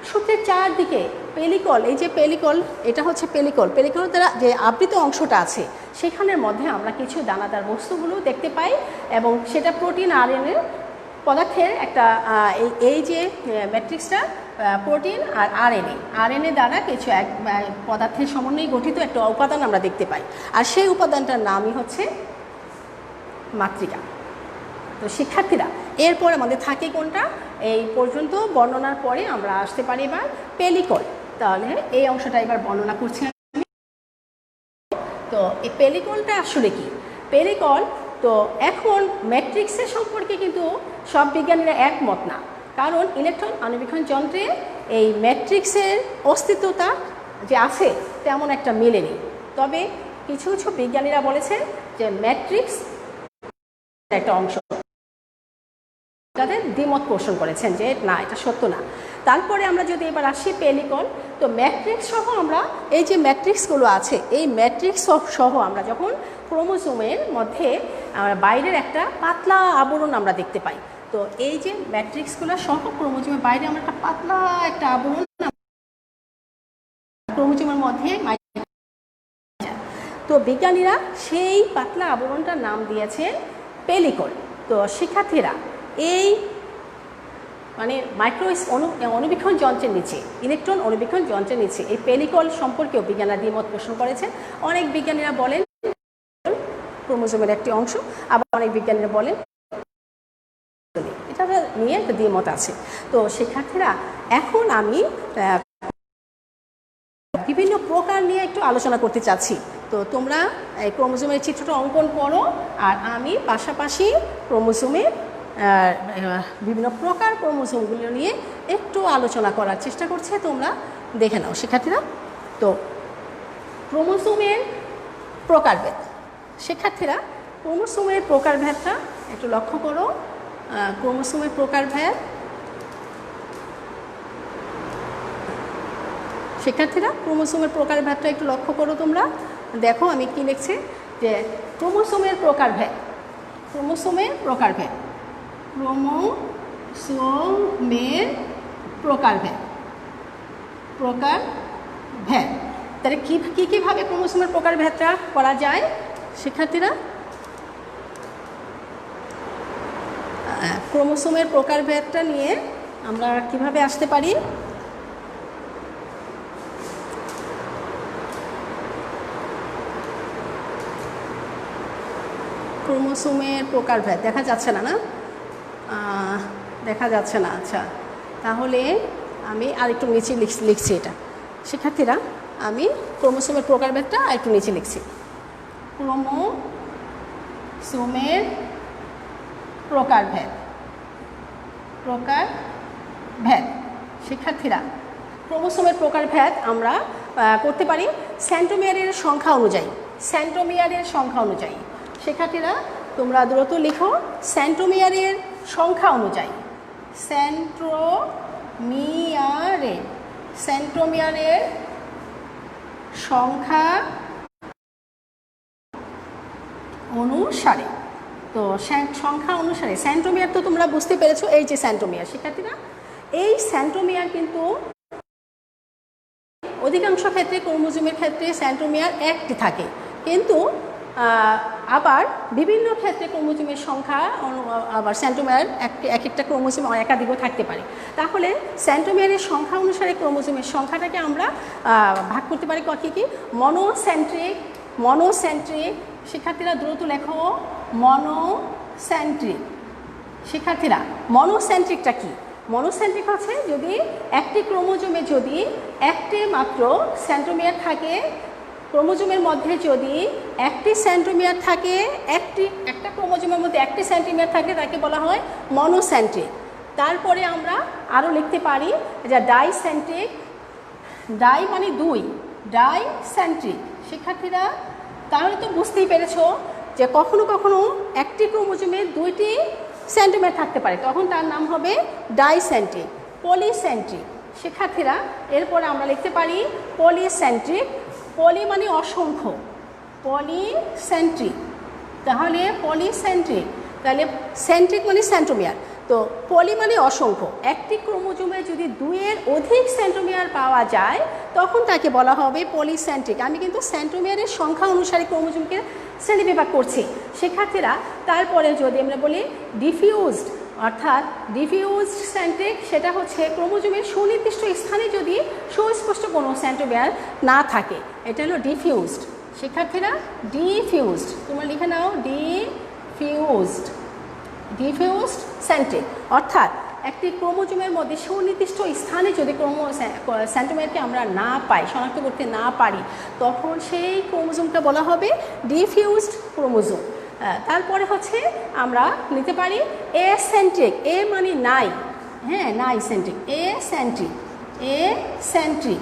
সূত্রের চারদিকে পেলিকল, এই যে পেলিকল, এটা হচ্ছে পেলিকল দ্বারা যে আবৃত অংশটা আছে সেখানের মধ্যে আমরা কিছু দানাদার বস্তুগুলো দেখতে পাই, এবং সেটা প্রোটিন আরএনএ পদার্থের একটা এই যে ম্যাট্রিক্সটা প্রোটিন আর আরএনএ দ্বারা কিছু এক পদার্থের সমন্বয়ে গঠিত একটা উপাদান আমরা দেখতে পাই, আর সেই উপাদানটার নামই হচ্ছে মাতৃকা। তো শিক্ষার্থীরা, এরপর আমাদের থাকে কোনটা? এই পর্যন্ত বর্ণনার পরে আমরা আসতে পারি এবার পেলিকল। তাহলে এই অংশটা এবার বর্ণনা করছি আমি। তো এই পেলিকলটা আসলে কি? পেলিকল, তো এখন ম্যাট্রিক্সের সম্পর্কে কিন্তু সব বিজ্ঞানীরা একমত না, কারণ ইলেকট্রন অণুবীক্ষণ যন্ত্রে এই ম্যাট্রিক্সের অস্তিত্বতা যে আছে তেমন একটা মেলেনি। তবে কিছু কিছু বিজ্ঞানীরা বলেছেন যে ম্যাট্রিক্স একটা অংশ, তাদের দ্বিমত পোষণ করেছেন যে না, এটা সত্য না। তারপরে আমরা যদি এবার আসি পেলিকল, তো ম্যাট্রিক্স সহ আমরা এই যে ম্যাট্রিক্সগুলো আছে, এই ম্যাট্রিক্স সহ আমরা যখন ক্রোমোজোমের মধ্যে আমরা বাইরের একটা পাতলা আবরণ আমরা দেখতে পাই। তো এই যে ম্যাট্রিক্সগুলো সহ ক্রোমোজোমের বাইরে আমরা একটা পাতলা একটা আবরণ ক্রোমোজোমের মধ্যে, তো বিজ্ঞানীরা সেই পাতলা আবরণটার নাম দিয়েছেন পেলিকল। তো শিক্ষার্থীরা, এই মানে অণুবীক্ষণ যন্ত্রের নিচে, ইলেকট্রন অণুবীক্ষণ যন্ত্রের নিচে এই পেলিকল সম্পর্কেও বিজ্ঞানীরা দ্বিমত পোষণ করেছেন। অনেক বিজ্ঞানীরা বলেন ক্রোমোজোমের একটি অংশ, আবার অনেক বিজ্ঞানীরা বলেন এটা নিয়ে একটা দ্বিমত আছে। তো শিক্ষার্থীরা, এখন আমি বিভিন্ন প্রকার নিয়ে একটু আলোচনা করতে চাচ্ছি। তো তোমরা এই ক্রোমোজোমের চিত্রটা অঙ্কন করো, আর আমি পাশাপাশি ক্রোমোজোমের বিভিন্ন প্রকার ক্রোমোজোমগুলো নিয়ে একটু আলোচনা করার চেষ্টা করছে, তোমরা দেখে নাও শিক্ষার্থীরা। তো ক্রোমোজোমের প্রকারভেদ, শিক্ষার্থীরা ক্রোমোজোমের প্রকারভেদটা একটু লক্ষ্য করো। ক্রোমোজোমের প্রকারভেদ, শিক্ষার্থীরা ক্রোমোজোমের প্রকারভেদটা একটু লক্ষ্য করো। তোমরা দেখো আমি কি লিখছি, যে ক্রোমোজোমের প্রকারভেদ, ক্রোমোজোমের প্রকারভেদ, ক্রোমোজোমের প্রকারভেদ, প্রকারভেদ। তাহলে কীভাবে ক্রোমোজোমের প্রকারভেদটা করা যায় শিক্ষার্থীরা? ক্রোমোজোমের প্রকারভেদটা নিয়ে আমরা কিভাবে আসতে পারি? ক্রোমোজোমের প্রকারভেদ দেখা যাচ্ছে না, না দেখা যাচ্ছে না। আচ্ছা, তাহলে আমি আরেকটু নিচে লিখছি এটা শিক্ষার্থীরা। আমি ক্রোমোজোমের প্রকারভেদটা আরেকটু নিচে লিখছি। ক্রোমোজোমের প্রকারভেদ, প্রকারভেদ শিক্ষার্থীরা ক্রোমোজোমের প্রকারভেদ আমরা করতে পারি সেন্ট্রোমিয়ারের সংখ্যা অনুযায়ী, সেন্ট্রোমিয়ারের সংখ্যা অনুযায়ী। শিক্ষার্থীরা তোমরা দ্রুত লিখো, সেন্ট্রোমিয়ারের সংখ্যা অনুযায়ী, সেন্ট্রোমিয়ারের, সেন্ট্রোমিয়ারের সংখ্যা অনুসারে। তো সংখ্যা অনুসারে সেন্ট্রোমিয়ার তো তোমরা বুঝতে পেরেছো, এই যে সেন্ট্রোমিয়ার শিক্ষার্থীরা, এই সেন্ট্রোমিয়ার কিন্তু অধিকাংশ ক্ষেত্রে ক্রোমোজোমের ক্ষেত্রে সেন্ট্রোমিয়ার একটি থাকে, কিন্তু আবার বিভিন্ন ক্ষেত্রে ক্রোমোজোমের সংখ্যা আবার সেন্ট্রোমিয়ার এক একটা ক্রোমোজোম একাধিকও থাকতে পারে। তাহলে সেন্ট্রোমিয়ারের সংখ্যা অনুসারে ক্রোমোজোমের সংখ্যাটাকে আমরা ভাগ করতে পারি কী? মনোসেন্ট্রিক, মনোসেন্ট্রিক শিক্ষার্থীরা দ্রুত লেখো, মনোসেন্ট্রিক। শিক্ষার্থীরা মনোসেন্ট্রিকটা কি? মনোসেন্ট্রিক হচ্ছে যদি একটি ক্রোমোজোমে যদি একটি মাত্র সেন্ট্রোমিয়ার থাকে, ক্রোমোজোমের মধ্যে যদি একটি সেন্ট্রোমিয়ার থাকে, একটা ক্রোমোজোমের মধ্যে একটি সেন্ট্রোমিয়ার থাকে, তাকে বলা হয় মনোসেন্ট্রিক। তারপরে আমরা আরও লিখতে পারি যে ডাইসেন্ট্রিক, ডাই মানে দুই, ডাইসেন্ট্রিক। শিক্ষার্থীরা তাহলে তো বুঝতেই পেরেছো যে কখনো কখনো একটি ক্রোমোজোমে দুইটি সেন্ট্রোমিয়ার থাকতে পারে, তখন তার নাম হবে ডাইসেন্ট্রিক। পলিসেন্ট্রিক শিক্ষার্থীরা এরপরে আমরা লিখতে পারি পলিসেন্ট্রিক, পলি মানে অসংখ্য, পলিসেন্ট্রিক। তাহলে পলিসেন্ট্রিক, তাহলে সেন্ট্রিক মানে সেন্ট্রোমিয়ার, তো পলি মানে অসংখ্য। একটি ক্রোমোজোমে যদি দুইয়ের অধিক সেন্ট্রোমিয়ার পাওয়া যায় তখন তাকে বলা হবে পলিসেন্ট্রিক। আমি কিন্তু সেন্ট্রোমিয়ারের সংখ্যা অনুসারে ক্রোমোজোমকে শ্রেণীবিভাগ করছি শিক্ষার্থীরা। তারপরে যদি আমরা বলি ডিফিউজড, অর্থাৎ ডিফিউজড সেন্ট্রিক, সেটা হচ্ছে ক্রোমোজোমের সুনির্দিষ্ট স্থানে যদি সুস্পষ্ট কোনো সেন্ট্রোমিয়ার না থাকে, এটা হলো ডিফিউজড। শিক্ষার্থীরা ডিফিউজড তোমরা লিখে নাও, ডিফিউজড, ডিফিউজড সেন্ট্রিক, অর্থাৎ একটি ক্রোমোজোমের মধ্যে সুনির্দিষ্ট স্থানে যদি সেন্ট্রোমিয়ারকে আমরা না পাই, শনাক্ত করতে না পারি, তখন সেই ক্রোমোজোমটা বলা হবে ডিফিউজড ক্রোমোজোম। তারপরে হচ্ছে আমরা নিতে পারি এ সেন্ট্রিক, এ মানে নাই, হ্যাঁ নাই সেন্ট্রিক, এ সেন্ট্রিক, এ সেন্ট্রিক।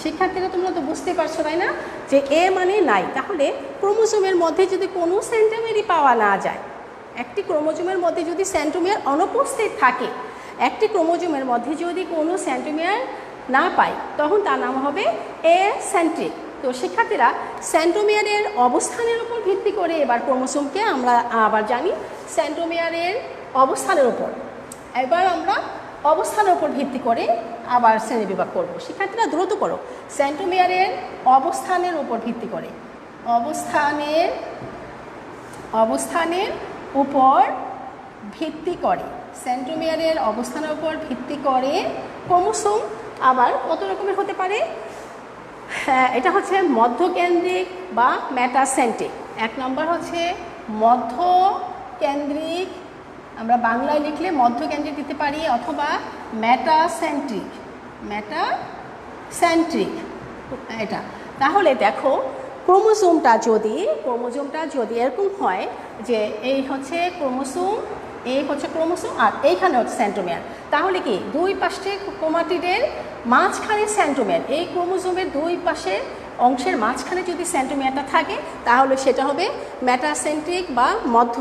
শিক্ষার্থীরা তোমরা তো বুঝতে পারছো তাই না, যে এ মানে নাই। তাহলে ক্রোমোজোমের মধ্যে যদি কোনো সেন্ট্রোমিয়ারই পাওয়া না যায়, একটি ক্রোমোজোমের মধ্যে যদি সেন্ট্রোমিয়ার অনুপস্থিত থাকে, একটি ক্রোমোজোমের মধ্যে যদি কোনো সেন্ট্রোমিয়ার না পাই, তখন তার নাম হবে এ সেন্ট্রিক। তো শিক্ষার্থীরা সেন্ট্রোমিয়ারের অবস্থানের উপর ভিত্তি করে এবার ক্রোমোজোমকে আমরা আবার জানি সেন্ট্রোমিয়ারের অবস্থানের উপর, এবার আমরা অবস্থানের উপর ভিত্তি করে আবার শ্রেণীবিভাগ করব। শিক্ষার্থীরা দ্রুত করো, সেন্ট্রোমিয়ারের অবস্থানের উপর ভিত্তি করে, অবস্থানের উপর ভিত্তি করে, সেন্ট্রোমিয়ারের অবস্থানের উপর ভিত্তি করে ক্রোমোজোম আবার কত রকমের হতে পারে? এটা হচ্ছে মধ্যকেন্দ্রিক বা মেটাসেন্ট্রিক। এক নম্বর হচ্ছে মধ্যকেন্দ্রিক, আমরা বাংলায় লিখলে মধ্যকেন্দ্রিক দিতে পারি, অথবা মেটাসেন্ট্রিক, মেটাসেন্ট্রিক এটা। তাহলে দেখো ক্রোমোজোমটা যদি এরকম হয় যে এই হচ্ছে ক্রোমোজোম, এই হচ্ছে ক্রোমোজোম আর এইখানে হচ্ছে সেন্ট্রোমিয়ার, তাহলে কি দুই পাশে ক্রোমাটিডের মাঝখানে সেন্ট্রোমিয়ার, এই ক্রোমোজোমের দুই পাশের অংশের মাঝখানে যদি সেন্ট্রোমিয়ারটা থাকে তাহলে সেটা হবে মেটাসেন্ট্রিক বা মধ্য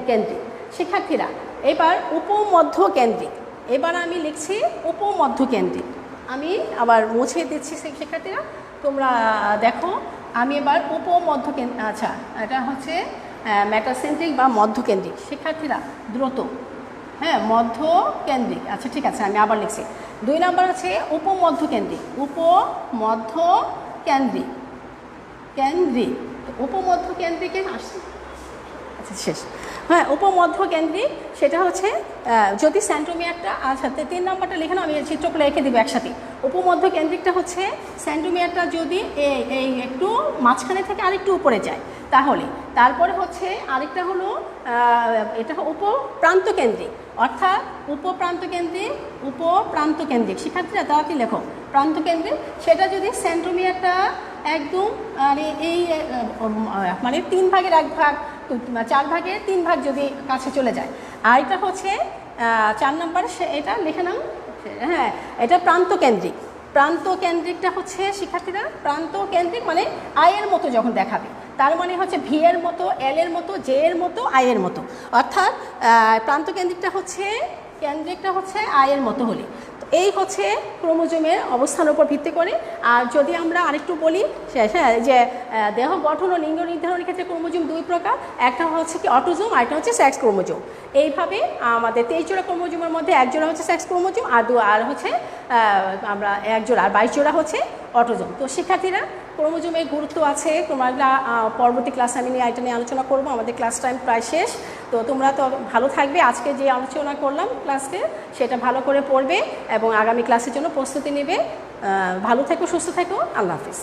কেন্দ্রিক। শিক্ষার্থীরা এবার উপমধ্য কেন্দ্রিক, এবার আমি লিখছি উপমধ্য কেন্দ্রিক। আমি আবার মুছে দিচ্ছি শিক্ষার্থীরা, তোমরা দেখো আমি এবার উপমধ্য কেন্দ্রিক, আচ্ছা এটা হচ্ছে মেটাসেন্ট্রিক বা মধ্যকেন্দ্রিক। শিক্ষার্থীরা দ্রুত, হ্যাঁ মধ্য কেন্দ্রিক, আচ্ছা ঠিক আছে আমি আবার লিখছি। 2 নাম্বার আছে উপমধ্য কেন্দ্রিক, উপমধ্য কেন্দ্রিক, উপমধ্য কেন্দ্রিকে আসছে, আচ্ছা শেষ, হ্যাঁ উপমধ্য কেন্দ্রিক সেটা হচ্ছে যদি সেন্ট্রোমিয়ারটা, আচ্ছা 3 নম্বরটা লিখে নাও, আমি চিত্রগুলো রেখে দেবো একসাথে। উপমধ্য কেন্দ্রিকটা হচ্ছে সেন্ট্রোমিয়ারটা যদি এই একটু মাঝখানে থেকে আরেকটু উপরে যায় তাহলে, তারপরে হচ্ছে আরেকটা হলো এটা উপপ্রান্ত কেন্দ্রিক, অর্থাৎ উপপ্রান্ত কেন্দ্রিক। শিক্ষার্থীরা তাড়াতাড়ি লেখো, প্রান্ত কেন্দ্রিক সেটা যদি সেন্ট্রোমিয়ারটা একদম এই মানে 3 ভাগের 1 ভাগ 4 ভাগের 3 ভাগ যদি কাছে চলে যায়। আর এটা হচ্ছে 4 নম্বর, এটা লিখে নাও, হ্যাঁ এটা প্রান্ত কেন্দ্রিকটা হচ্ছে শিক্ষার্থীরা প্রান্ত কেন্দ্রিক মানে আয়ের মতো যখন দেখাবে, তার মানে হচ্ছে ভি এর মতো, এল এর মতো, জে এর মতো, আয়ের মতো, অর্থাৎ প্রান্ত কেন্দ্রিকটা হচ্ছে আয়ের মতো হলে। এই হচ্ছে ক্রোমোজোমের অবস্থানের উপর ভিত্তি করে। আর যদি আমরা আরেকটু বলি যে দেহ গঠন ও লিঙ্গ নির্ধারণের ক্ষেত্রে ক্রোমোজোম 2 প্রকার, একটা হচ্ছে কি অটোজোম আর একটা হচ্ছে সেক্স ক্রোমোজোম। এইভাবে আমাদের 23 জোড়া ক্রোমোজোমের মধ্যে 1 জোড়া হচ্ছে সেক্স ক্রোমোজোম আর হচ্ছে আমরা 1 জোড়া আর 22 জোড়া হচ্ছে অটোজোম। তো শিক্ষার্থীরা ক্রোমোজোমের গুরুত্ব আছে, তোমরা পরবর্তী ক্লাসে আমি এটা নিয়ে আলোচনা করব। আমাদের ক্লাস টাইম প্রায় শেষ, তো তোমরা তো ভালো থাকবে। আজকে যে আলোচনা করলাম ক্লাসে সেটা ভালো করে পড়বে এবং আগামী ক্লাসের জন্য প্রস্তুতি নেবে। ভালো থেকো, সুস্থ থেকো, আল্লাহ হাফিজ।